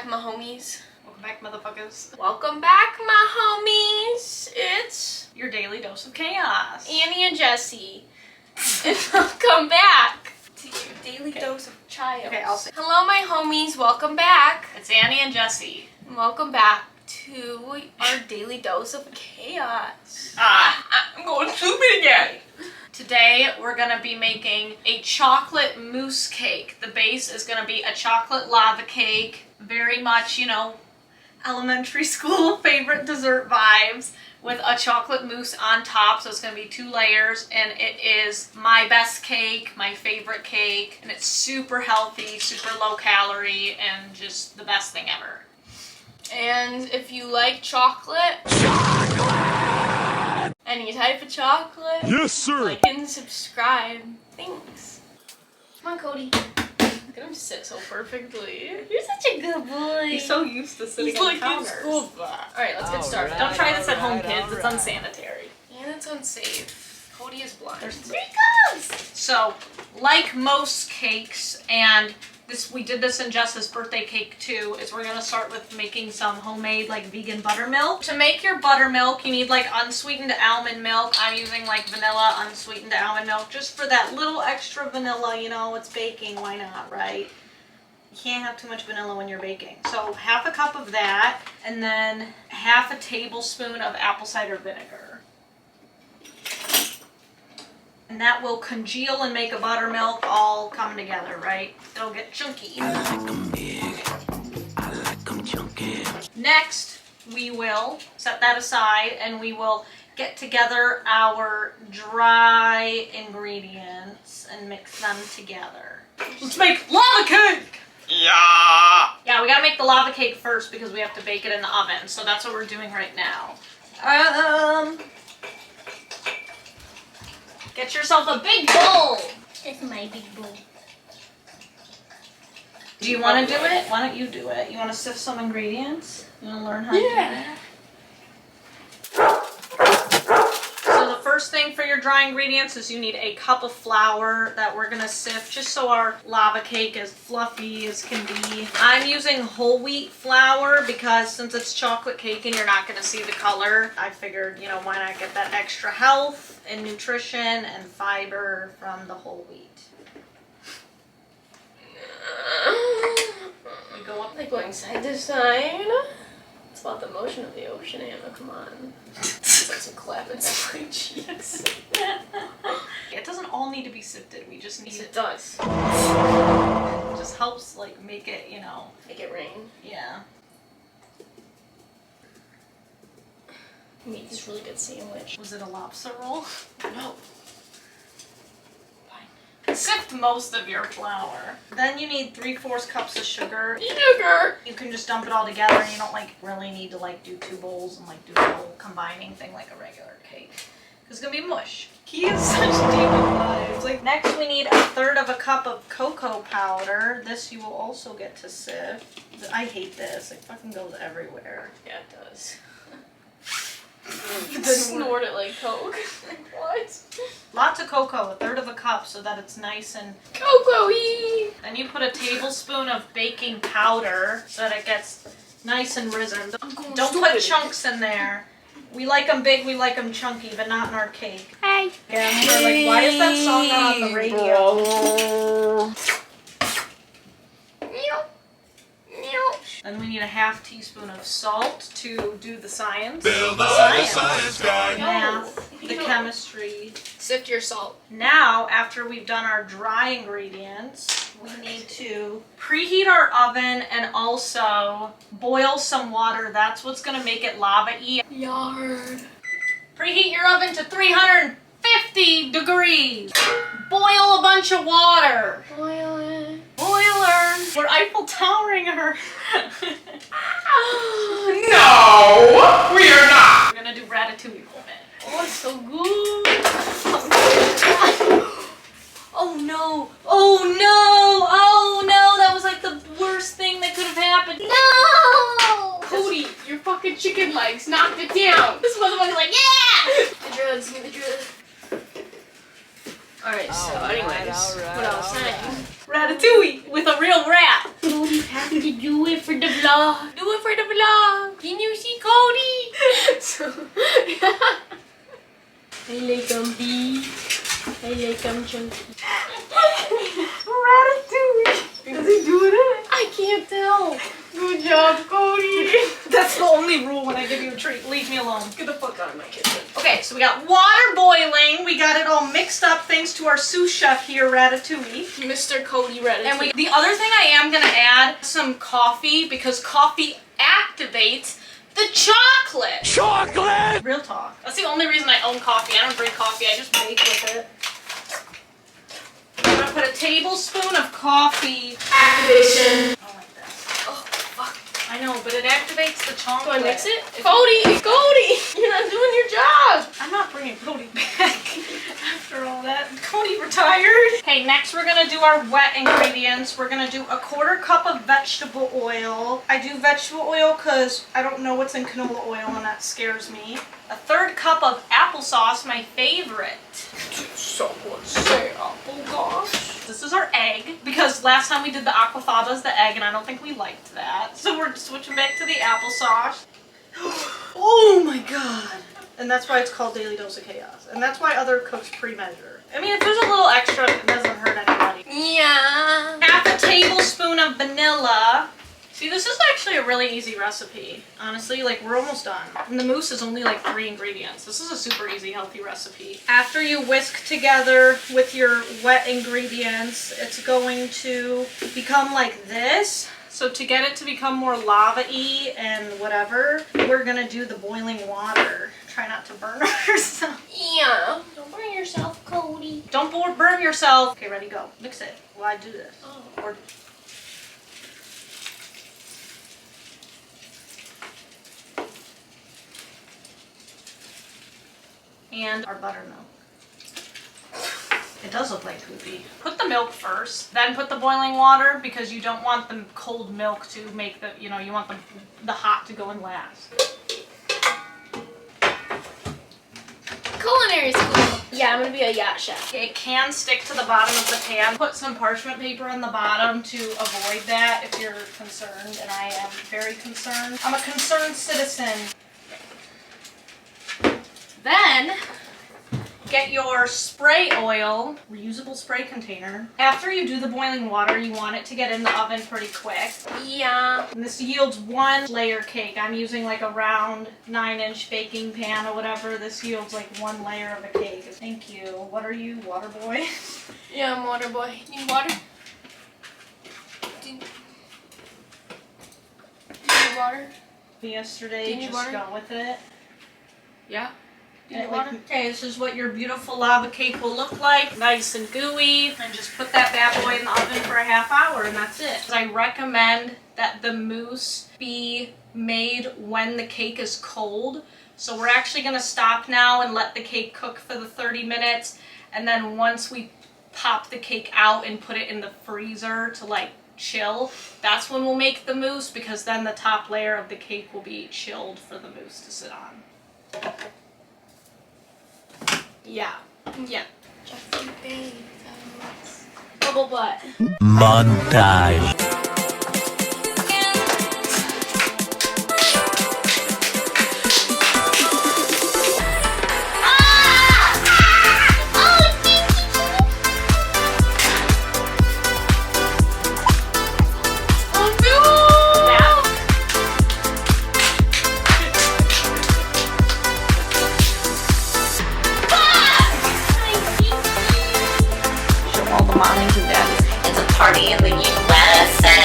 back, my homies. Welcome back, motherfuckers. Welcome back, my homies. It's Your daily dose of chaos. Annie and Jessie. And welcome back to your daily dose of child. Okay, I'll say. Hello, my homies. Welcome back. It's Annie and Jessie. And welcome back to our daily dose of chaos. I'm going stupid again. Today, we're gonna be making a chocolate mousse cake. The base is gonna be a chocolate lava cake. Very much, you know, elementary school favorite dessert vibes with a chocolate mousse on top. So it's gonna be 2 layers, and it is my best cake, my favorite cake, and it's super healthy, super low calorie, and just the best thing ever. And if you like chocolate, any type of chocolate, Yes, sir. like and subscribe. Thanks. Come on, Cody. Look at him sit so perfectly. You're such a good boy. He's so used to sitting He's on like counters. in school. Alright, let's get started. Don't try this at home, Alright, kids. It's alright. unsanitary. And it's unsafe. Cody is blind. There's Here he goes! So, like most cakes, and we did this in Jess's birthday cake too, is we're gonna start with making some homemade like vegan buttermilk. To make your buttermilk, you need like unsweetened almond milk. I'm using like vanilla unsweetened almond milk just for that little extra vanilla, you know, it's baking, why not, right? You can't have too much vanilla when you're baking. So half a cup of that, and then half a tablespoon of apple cider vinegar. And that will congeal and make a buttermilk all come together, right? It'll get chunky. I like 'em big. I like 'em chunky. Next, we will set that aside and we will get together our dry ingredients and mix them together. Let's make lava cake! Yeah. Yeah, we gotta make the lava cake first because we have to bake it in the oven. So that's what we're doing right now. Get yourself a big bowl. It's my big bowl. Do you want to do it? Why don't you do it? You want to sift some ingredients? You want to learn how to do that? So the first thing for your dry ingredients is you need a cup of flour that we're going to sift just so our lava cake is fluffy as can be. I'm using whole wheat flour because since it's chocolate cake and you're not going to see the color, I figured, you know, why not get that extra health and nutrition and fiber from the whole wheat. We go up Like going side to side. It's about the motion of the ocean, Anna. Come on. It's like some clapping spring cheeks. It doesn't all need to be sifted. We just need Yes, it it. does. It just helps like make it, you know. Make it rain. Yeah. You make this really good sandwich. Was it a lobster roll? No. Sift most of your flour. Then you need 3/4 cups of sugar. Sugar! You can just dump it all together. You don't like really need to like do 2 bowls and like do the whole combining thing like a regular cake. Cause it's gonna be mush. He is such demon vibes. Like next we need 1/3 cup of cocoa powder. This you will also get to sift. I hate this. It fucking goes everywhere. Yeah, it does. You snort it like Coke. What? Lots of cocoa, 1/3 cup so that it's nice and Cocoa-y! then you put a tablespoon of baking powder so that it gets nice and risen. Don't put chunks in there. We like them big, we like them chunky, but not in our cake. Hey. Yeah, and we're like, why is that song not on the radio? Then we need a 1/2 teaspoon of salt to do the science. Build The the science guy. math, the chemistry. Sift your salt. Now, after we've done our dry ingredients, we need to preheat our oven and also boil some water. That's what's gonna make it lava-y. Yard. Preheat your oven to 350 degrees. Boil a bunch of water. Boil it. Boil her. We're Eiffel Towering her. No, we are not. We're gonna do ratatouille for a minute. Oh, it's so good. Oh no! Oh no! Oh no! That was like the worst thing that could have happened. No! Cody, your fucking chicken legs knocked it down. This motherfucker's like, yeah! The drugs, give me the drugs. Alright, so anyways, what I was saying. Ratatouille with a real rat. You have to do it for the vlog. vlog. Do it for the vlog. Can you see Cody? So, I like them big. I like them chunky. Ratatouille. Is he doing it? I can't tell. Good job, Cody. That's the only rule when I give you a treat. Leave me alone. Get the fuck out of my kitchen. Okay, so we got water boiling. We got it all mixed up thanks to our sous chef here, Ratatouille. Mr. Cody Ratatouille. And the other thing I am gonna add some coffee because coffee activates the chocolate. Chocolate! Real talk. That's the only reason I own coffee. I don't drink coffee. I just make with it. I'm gonna put a tablespoon of coffee. Activation. I like that. Oh, fuck. I know, but it activates the chocolate. Do I mix it? Cody, you're not doing your job. I'm not bringing Cody back after all that. Cody retired. Okay, next we're gonna do our wet ingredients. We're gonna do a 1/4 cup of vegetable oil. I do vegetable oil because I don't know what's in canola oil and that scares me. A 1/3 cup of applesauce, my favorite. Someone say apple gosh. This is our egg because last time we did the aquafaba as the egg and I don't think we liked that. So we're switching back to the applesauce. Oh my god. And that's why it's called Daily Dose of Chaos. And that's why other cooks pre-measure. I mean, if there's a little extra, it doesn't hurt anybody. Yeah. 1/2 tablespoon of vanilla. See, this is actually a really easy recipe. Honestly, like, we're almost done. And the mousse is only like 3 ingredients. This is a super easy, healthy recipe. After you whisk together with your wet ingredients, it's going to become like this. So to get it to become more lava-y and whatever, we're gonna do the boiling water. Try not to burn yourself. Yeah. Don't burn yourself, Cody. Don't burn yourself. Okay, ready, go. Mix it while I do this. Oh. Or and our buttermilk. It does look like poopy. Put the milk first, then put the boiling water because you don't want the cold milk to make the, you want the hot to go in last. Culinary school. Yeah, I'm gonna be a yacht chef. It can stick to the bottom of the pan. Put some parchment paper on the bottom to avoid that if you're concerned, and I am very concerned. I'm a concerned citizen. Then, get your spray oil, reusable spray container. After you do the boiling water, you want it to get in the oven pretty quick. Yeah. And this yields 1 layer cake. I'm using like a round 9-inch baking pan or whatever. This yields like 1 layer of a cake. Thank you. What are you, water boy? Yeah, I'm water boy. Need water? Do you need water? Yesterday, Do you need just water? go with it. Yeah. Do you need Like, water? okay, this is what your beautiful lava cake will look like. Nice and gooey. And just put that bad boy in the oven for a ½ hour and that's it. I recommend that the mousse be made when the cake is cold. So we're actually gonna stop now and let the cake cook for the 30 minutes. And then once we pop the cake out and put it in the freezer to like chill, that's when we'll make the mousse because then the top layer of the cake will be chilled for the mousse to sit on. Yeah. Yeah. Jessie baby. Bubble butt. Montage. All the mommies and daddies. It's a party in the USA.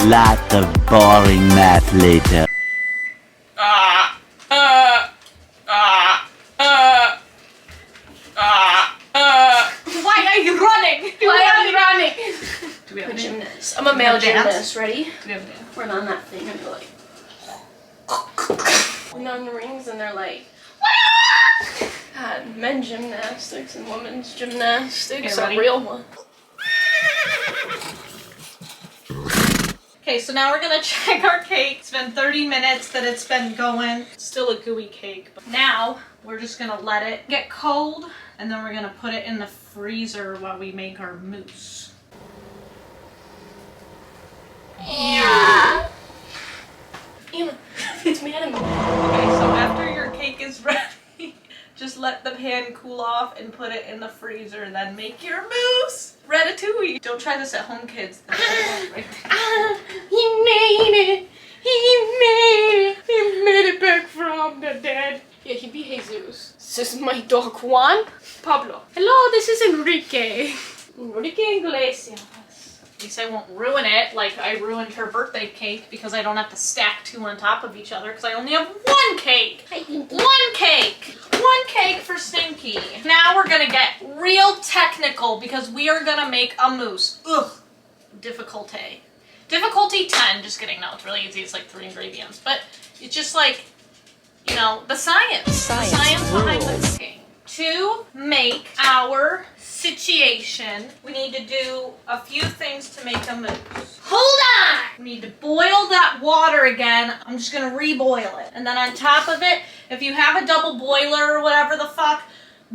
Lot of boring math later. Why are you running? Why are you running? Do we have I'm a a dance? gymnast. I'm a male Dance? gymnast. Ready? Do we have a dance? Run on that thing and go like. And on the rings and they're like. God, men gymnastics and women's gymnastics Okay, are ready? real one. Okay, so now we're gonna check our cake. It's been 30 minutes that it's been going. It's still a gooey cake. But now we're just gonna let it get cold and then we're gonna put it in the freezer while we make our mousse. Yeah. It's mad at me. Okay, so after your cake is ready, just let the pan cool off and put it in the freezer and then make your mousse. Ratatouille. Don't try this at home, kids. Right there. He made it. He made it. He made it back from the dead. Yeah, he be Jesus. This is my dog Juan. Pablo. Hello, this is Enrique. Enrique Iglesias. At least I won't ruin it like I ruined her birthday cake because I don't have to stack two on top of each other because I only have one cake. One cake. One cake for Stinky. Now we're gonna get real technical because we are gonna make a mousse. Ugh. Difficulty. Difficulty 10. Just kidding. No, it's really easy. It's like 3 ingredients. But it's just like, you know, the science. The science behind the cooking. To make our situation, we need to do a few things to make a mousse. Hold on! We need to boil that water again. I'm just gonna reboil it. And then on top of it, if you have a double boiler or whatever the fuck,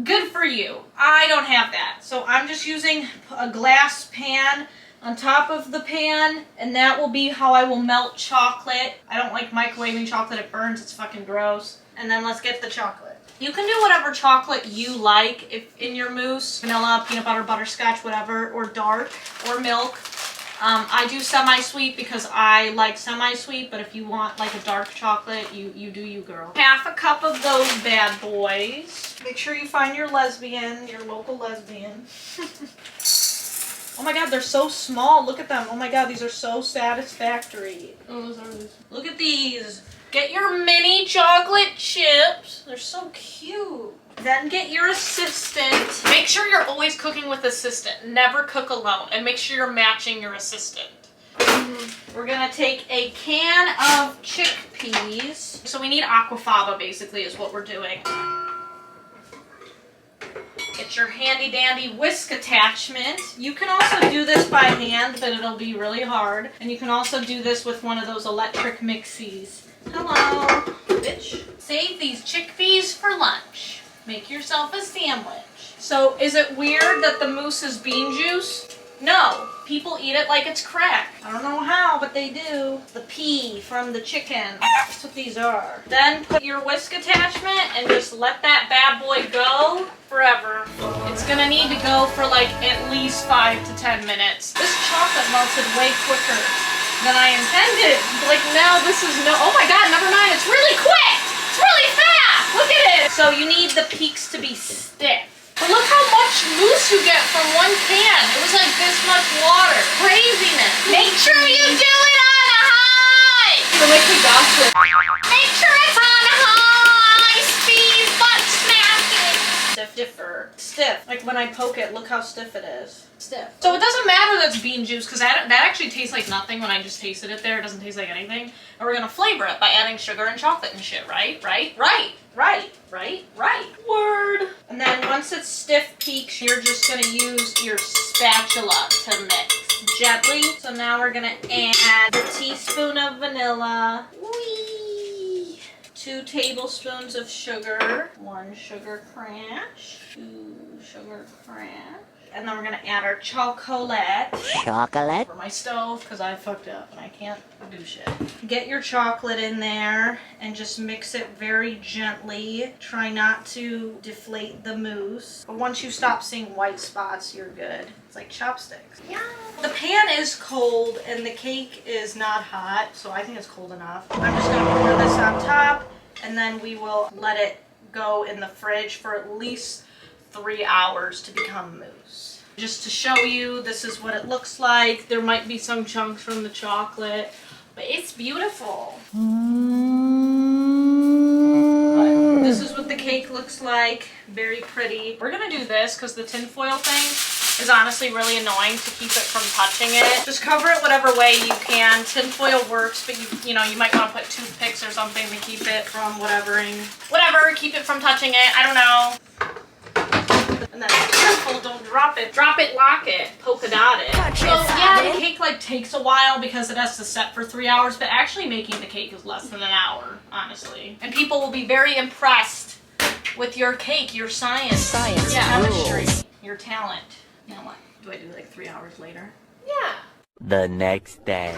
good for you. I don't have that. So I'm just using a glass pan on top of the pan, and that will be how I will melt chocolate. I don't like microwaving chocolate, it burns, it's fucking gross. And then let's get the chocolate. You can do whatever chocolate you like if in your mousse. Vanilla, peanut butter, butterscotch, whatever, or dark, or milk. I do semi-sweet because I like semi-sweet, but if you want like a dark chocolate, you do you, girl. Half a cup of those bad boys. Make sure you find your lesbian, your local lesbian. Oh my god, they're so small. Look at them. Oh my god, these are so satisfactory. Oh, those are these. Look at these. Get your mini chocolate chips. They're so cute. Then get your assistant. Make sure you're always cooking with assistant. Never cook alone. And make sure you're matching your assistant. We're gonna take a can of chickpeas. So we need aquafaba basically is what we're doing. Get your handy dandy whisk attachment. You can also do this by hand, but it'll be really hard. And you can also do this with one of those electric mixies. Hello, bitch. Save these chickpeas for lunch. Make yourself a sandwich. So is it weird that the mousse is bean juice? No. People eat it like it's crack. I don't know how, but they do. The pea from the chicken. That's what these are. Then put your whisk attachment and just let that bad boy go forever. It's gonna need to go for like at least 5 to 10 minutes. This chocolate melted way quicker than I intended. Like now this is no, oh my god, never mind. It's really quick. It's really fast. Look at it. So you need the peaks to be stiff. But look how much mousse you get from one can. It was like this much water. Craziness. Make sure you do it on a high. So make me gossip. Make sure it's on a high speed butt smacking. Stiffer. Stiff. Like when I poke it, look how stiff it is. Stiff. So it doesn't matter that's bean juice because that actually tastes like nothing when I just tasted it there. It doesn't taste like anything. And we're gonna flavor it by adding sugar and chocolate and shit, right? Word. And then once it's stiff peaks, you're just gonna use your spatula to mix gently. So now we're gonna add a teaspoon of vanilla. Whee! 2 tablespoons of sugar. 1 sugar crash. 2 sugar crash. And then we're gonna add our chocolate. Chocolate. For my stove, because I fucked up and I can't do shit. Get your chocolate in there and just mix it very gently. Try not to deflate the mousse. But once you stop seeing white spots, you're good. It's like chopsticks. Yeah. The pan is cold and the cake is not hot, so I think it's cold enough. I'm just gonna pour this on top and then we will let it go in the fridge for at least 3 hours to become mousse. Just to show you, this is what it looks like. There might be some chunks from the chocolate, but it's beautiful. But this is what the cake looks like. Very pretty. We're gonna do this because the tinfoil thing is honestly really annoying to keep it from touching it. Just cover it whatever way you can. Tinfoil works, but you know, you might want to put toothpicks or something to keep it from whatever, keep it from touching it. I don't know. And And then careful, don't drop it. Drop it, lock it, polka dot it. So yeah, the cake like takes a while because it has to set for 3 hours, but actually making the cake is less than an hour, honestly. And people will be very impressed with your cake, your science, your chemistry, your talent. You know what? Do I do like 3 hours later? Yeah. The next day.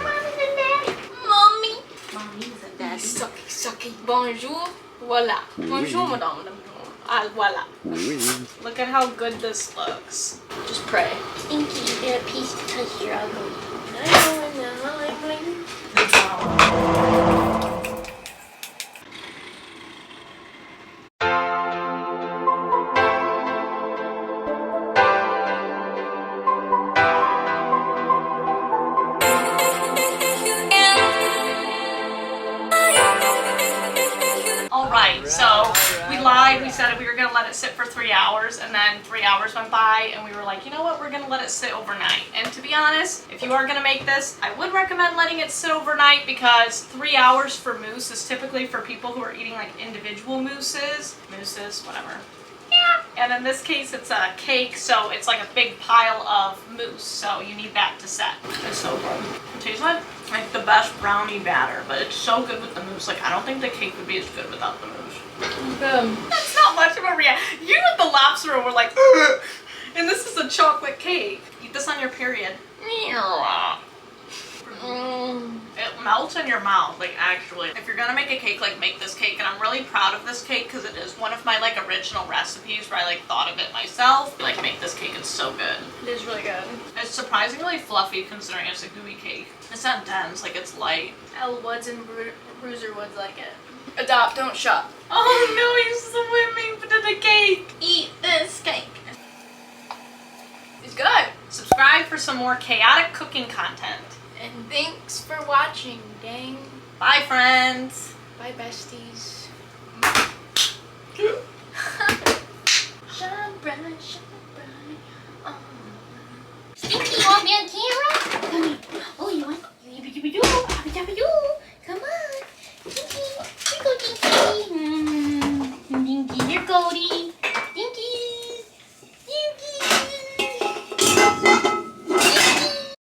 Mommy. Mommy's a Daddy. Sucky, sucky. Bonjour. Voila. Bonjour, madame. Ah, voila. Look at how good this looks. Just pray. Inky, you get a piece to touch your ugly. Good job. Alright, so we lied, we said we were going to let it sit for 3 hours, and then 3 hours went by, and we were like, you know what, we're going to let it sit overnight. And to be honest, if you are going to make this, I would recommend letting it sit overnight because 3 hours for mousse is typically for people who are eating like individual mousses, whatever. Yeah. And in this case, it's a cake, so it's like a big pile of mousse, so you need that to set. It's so good. It tastes like the best brownie batter, but it's so good with the mousse. Like, I don't think the cake would be as good without the mousse. Good. That's not much of a reaction. You with the lobster were like, ugh! And this is a chocolate cake. Eat this on your period. It melts in your mouth, like actually. If you're gonna make a cake, like make this cake, and I'm really proud of this cake because it is one of my like original recipes where I like thought of it myself. Like make this cake, it's so good. It is really good. It's surprisingly fluffy considering it's a gooey cake. It's not dense, like it's light. Elle Woods and Bruiser Woods like it. Adopt, don't shop. Oh no, he's swimming to the cake. Eat this cake. It's good. Subscribe for some more chaotic cooking content. And thanks for watching, gang. Bye friends. Bye, besties.